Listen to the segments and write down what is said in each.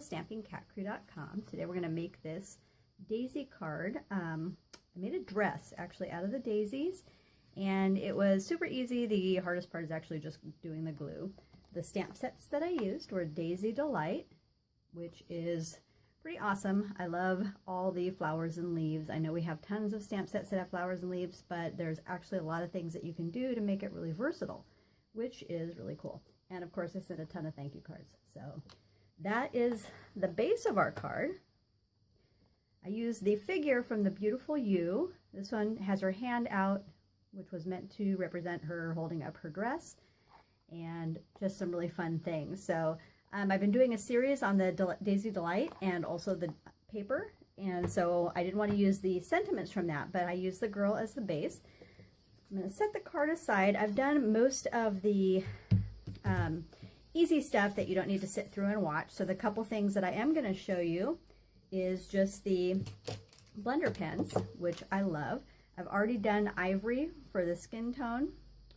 stampingcatcrew.com. Today we're going to make this daisy card. I made a dress actually out of the daisies, and it was super easy. The hardest part is actually just doing the glue. The stamp sets that I used were Daisy Delight, which is pretty awesome. I love all the flowers and leaves. I know we have tons of stamp sets that have flowers and leaves, but there's actually a lot of things that you can do to make it really versatile, which is really cool. And of course I sent a ton of thank you cards. So that is the base of our card. I used the figure from the Beautiful You. This one has her hand out, which was meant to represent her holding up her dress, and just some really fun things. So I've been doing a series on the Daisy Delight and also the paper, and so I didn't want to use the sentiments from that, but I used the girl as the base. I'm going to set the card aside. I've done most of the easy stuff that you don't need to sit through and watch. So the couple things that I am going to show you is just the blender pens, which I love. I've already done ivory for the skin tone,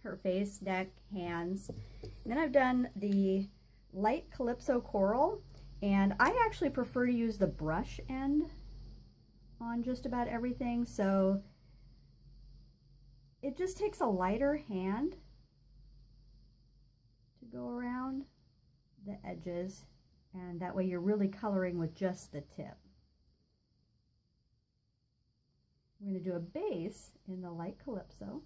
her face, neck, hands. And then I've done the light Calypso coral, and I actually prefer to use the brush end on just about everything. So it just takes a lighter hand to go around the edges, and that way you're really coloring with just the tip. We're going to do a base in the light Calypso,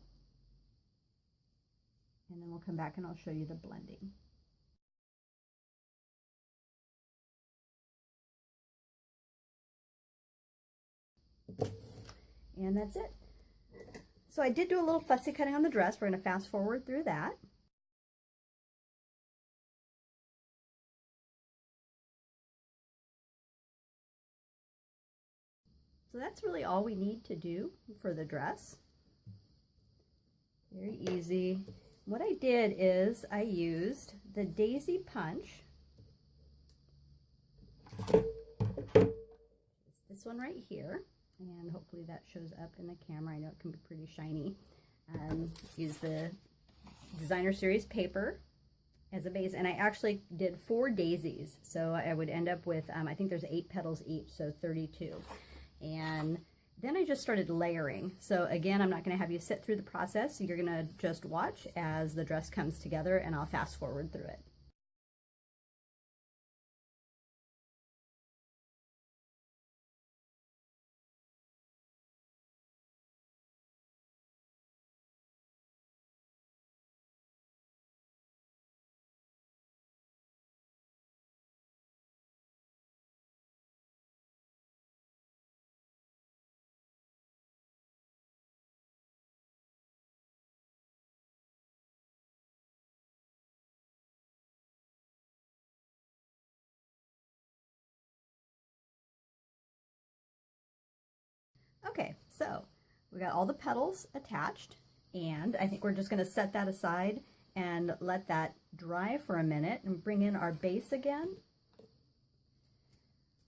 and then we'll come back and I'll show you the blending. And that's it. So I did do a little fussy cutting on the dress. We're going to fast forward through that. So that's really all we need to do for the dress. Very easy. What I did is I used the Daisy Punch. It's this one right here, and hopefully that shows up in the camera. I know it can be pretty shiny. Use the Designer Series paper as a base, and I actually did 4 daisies, so I would end up with I think there's 8 petals each, so 32. And then I just started layering. So again, I'm not going to have you sit through the process. You're going to just watch as the dress comes together, and I'll fast forward through it. Okay, so we got all the petals attached, and I think we're just going to set that aside and let that dry for a minute and bring in our base again.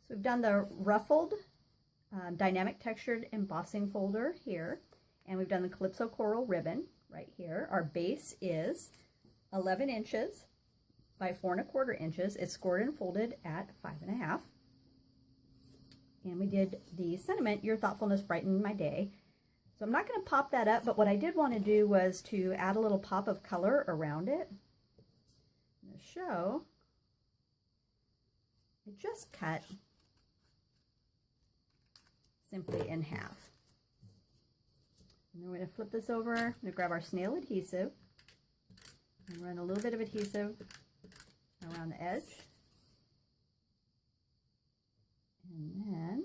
So we've done the Ruffled dynamic textured embossing folder here, and we've done the Calypso coral ribbon right here. Our base is 11 inches by 4 1/4 inches. It's scored and folded at 5 1/2. And we did the sentiment, your thoughtfulness brightened my day. So I'm not going to pop that up, but what I did want to do was to add a little pop of color around it. I'm going to show, I just cut simply in half. And then we're going to flip this over. I'm going to grab our snail adhesive and run a little bit of adhesive around the edge. And then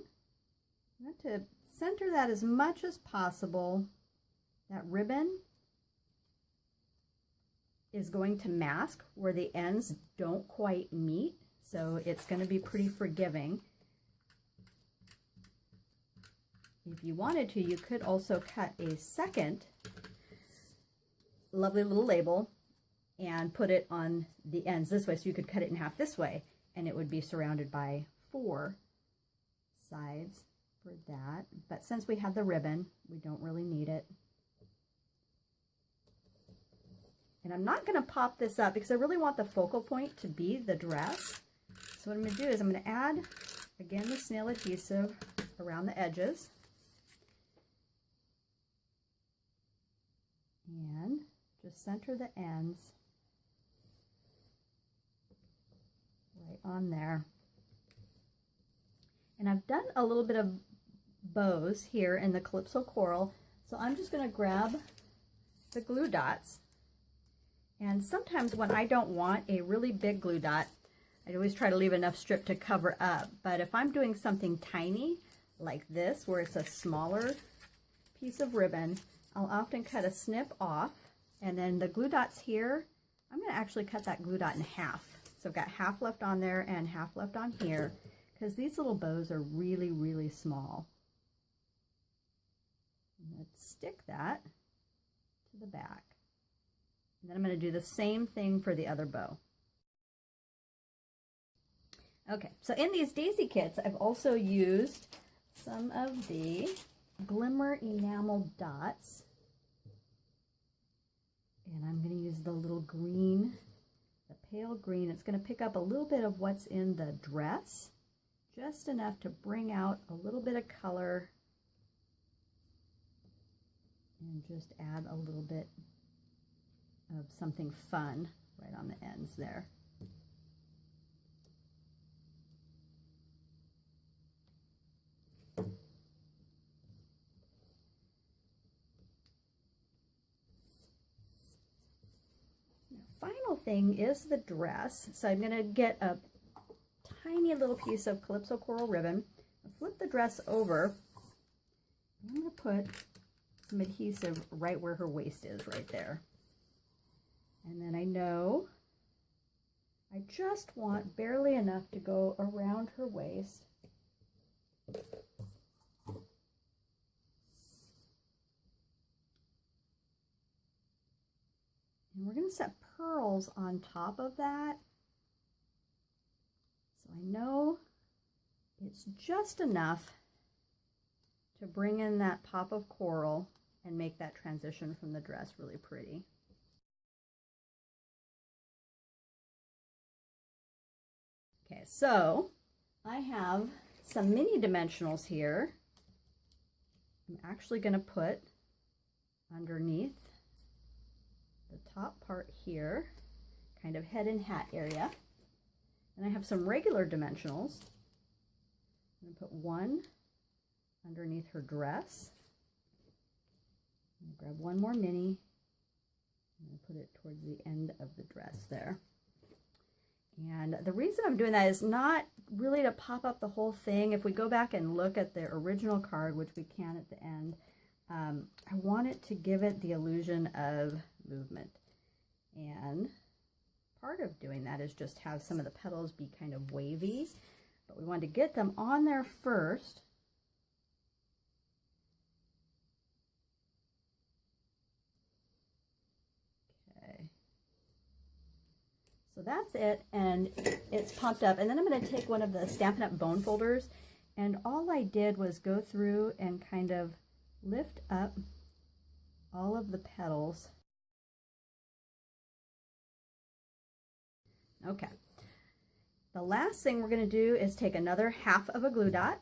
I want to center that as much as possible. That ribbon is going to mask where the ends don't quite meet, so it's going to be pretty forgiving. If you wanted to, you could also cut a second lovely little label and put it on the ends this way, so you could cut it in half this way, and it would be surrounded by 4 sides for that. But since we have the ribbon, we don't really need it. And I'm not going to pop this up because I really want the focal point to be the dress. so what I'm going to do is I'm going to add, again, the snail adhesive around the edges. And just center the ends right on there. And I've done a little bit of bows here in the Calypso Coral, so I'm just going to grab the glue dots. And sometimes when I don't want a really big glue dot, I always try to leave enough strip to cover up. But if I'm doing something tiny like this, where it's a smaller piece of ribbon, I'll often cut a snip off, and then the glue dots here, I'm going to actually cut that glue dot in half. So I've got half left on there and half left on here, because these little bows are really, really small. Let's stick that to the back. And then I'm going to do the same thing for the other bow. Okay, so in these daisy kits, I've also used some of the glimmer enamel dots. And I'm going to use the little green, the pale green. It's going to pick up a little bit of what's in the dress, just enough to bring out a little bit of color and just add a little bit of something fun right on the ends there. Final thing is the dress. So I'm going to get a tiny little piece of Calypso Coral ribbon, flip the dress over, and I'm going to put some adhesive right where her waist is, right there. And then I know I just want barely enough to go around her waist. And we're going to set pearls on top of that. So I know it's just enough to bring in that pop of coral and make that transition from the dress really pretty. Okay, so I have some mini dimensionals here. I'm actually going to put underneath the top part here, kind of head and hat area. And I have some regular dimensionals. I'm going to put one underneath her dress. I'm going to grab one more mini. I'm going to put it towards the end of the dress there. And the reason I'm doing that is not really to pop up the whole thing. If we go back and look at the original card, which we can at the end, I want it to give it the illusion of movement. And part of doing that is just have some of the petals be kind of wavy, but we want to get them on there first. Okay. So that's it, and it's popped up. And then I'm going to take one of the Stampin' Up! Bone folders, and all I did was go through and kind of lift up all of the petals. Okay. The last thing we're going to do is take another half of a glue dot.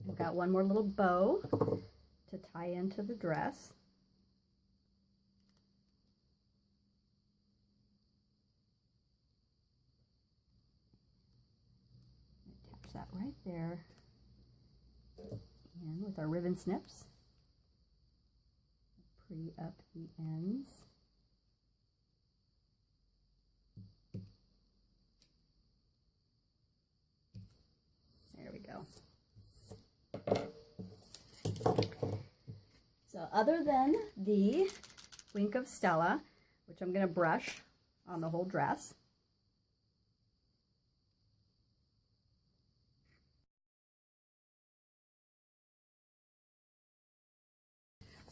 We've got one more little bow to tie into the dress. Attach that right there. And with our ribbon snips, pretty up the ends. There we go. So other than the Wink of Stella, which I'm going to brush on the whole dress,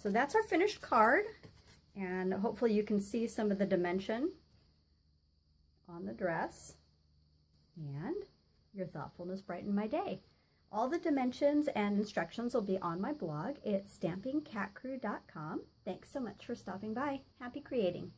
so that's our finished card, and hopefully you can see some of the dimension on the dress, and your thoughtfulness brightened my day. All the dimensions and instructions will be on my blog. It's stampingcatcrew.com. Thanks so much for stopping by. Happy creating.